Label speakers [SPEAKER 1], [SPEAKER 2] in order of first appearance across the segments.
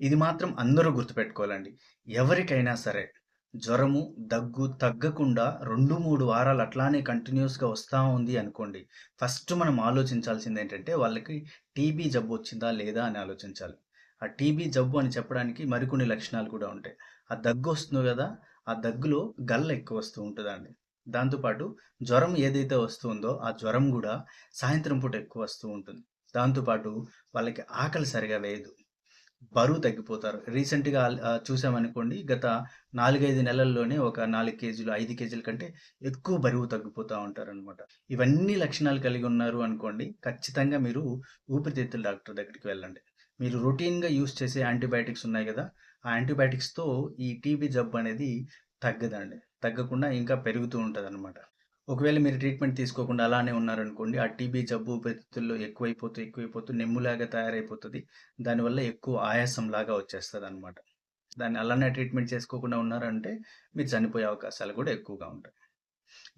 [SPEAKER 1] ఇది మాత్రం అందరూ గుర్తుపెట్టుకోవాలండి. ఎవరికైనా సరే జ్వరము, దగ్గు తగ్గకుండా 2, 3 వారాలు అట్లానే కంటిన్యూయస్‌గా వస్తా ఉంది అనుకోండి. ఫస్ట్ మనం ఆలోచించాల్సిందేంటంటే వాళ్ళకి టీబీ జబ్బొచ్చిందా లేదా అని ఆలోచించాలి. ఆ టీబీ జబ్బు అని చెప్పడానికి మరికొన్ని లక్షణాలు కూడా ఉంటాయి. ఆ దగ్గొస్తుంది గదా! ఆ దగ్గులో గల్ల ఎక్కువొస్తూ ఉంటదండి. దాంతో పాటు జ్వరం ఏదైతే వస్తుందో ఆ జ్వరం గూడా సాయంత్రం పూట ఎక్కువొస్తూ ఉంటుంది. దాంతో పాటు వాళ్ళకి ఆకలి సరిగా వేయదు. బరువు తగ్గిపోతారు. రీసెంట్‌గా చూసామనుకోండి గత 4, 5 నెలల్లోనే ఒక 4 కేజీలు, 5 కేజీల కంటే ఎక్కువ బరువు తగ్గిపోతా ఉంటారనమాట. ఇవన్నీ లక్షణాలు కలిగి ఉన్నారు అనుకోండి, ఖచ్చితంగా మీరు ఊపిరితిత్తుల డాక్టర్ దగ్గరికి వెళ్ళండి. మీరు రొటీన్‌గా యూజ్ చేసే యాంటీబయాటిక్స్ ఉన్నాయి గదా! ఆ యాంటీబయాటిక్స్‌తో ఈ టీబీ జబ్బనేది తగ్గదండి. తగ్గకుండా ఇంకా పెరుగుతూ ఉంటదనమాట. ఒకవేళ మీరు ట్రీట్మెంట్ తీసుకోకుండా అలానే ఉన్నారనుకోండి, ఆ టీబీ జబ్బు ఊపిరితిత్తుల్లో ఎక్కువైపోతూ నెమ్ములాగా తయారైపోతది. దానివల్ల ఎక్కువ ఆయాసంలాగా వచ్చేస్తదనమాట. దాన్ని అలానే ట్రీట్మెంట్ చేసుకోకుండా ఉన్నారంటే, మీరు చనిపోయే అవకాశాలు గూడా ఎక్కువగా ఉంటాయి.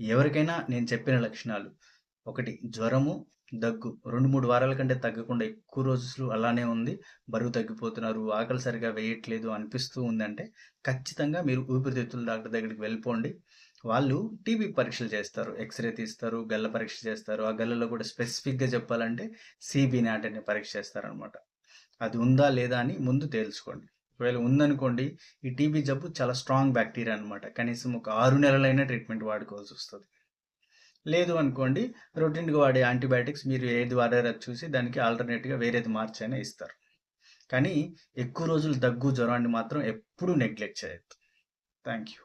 [SPEAKER 1] ఎవరికైనా నేను చెప్పిన లక్షణాలు, ఒకటి జ్వరము, దగ్గు 2, 3 వారాల కంటే తగ్గకుండా ఎక్కువ రోజులు అలానే ఉంది. బరువు తగ్గిపోతున్నారు, ఆకలి సరిగ్గా వేయట్లేదు అనిపిస్తూ ఉందంటే, ఖచ్చితంగా మీరు ఊపిరితిత్తుల డాక్టర్ దగ్గరికి వెళ్ళిపోండి. వాళ్ళు టీబీ పరీక్షలు చేస్తారు. ఎక్స్‌రే తీస్తారు, గల్ల పరీక్ష చేస్తారు. ఆ గల్లలో కూడా స్పెసిఫిక్‌గా చెప్పాలంటే సీబీ నాట్ అనే పరీక్ష చేస్తారనమాట. అది ఉందా? లేదా? అని ముందు తేల్చుకోండి. ఒకవేళ ఉందనుకోండి, ఈ టీబీ జబ్బు చాలా స్ట్రాంగ్ బాక్టీరియా అనమాట. కనీసం ఒక 6 నెలలైనా ట్రీట్మెంట్ వాడుకోవాల్సొస్తది. లేదు అనుకోండి, రొటీన్‌గా వాడే యాంటీబయాటిక్స్ మీరు ఏది వాడారో అది చూసి దానికి ఆల్టర్‌నేట్‌గా వేరేది మార్చైనా ఇస్తారు. కానీ ఎక్కువ రోజులు దగ్గు, జ్వరాన్ని మాత్రం ఎప్పుడూ నెగ్లెక్ట్ చేయొద్దు. Thank you.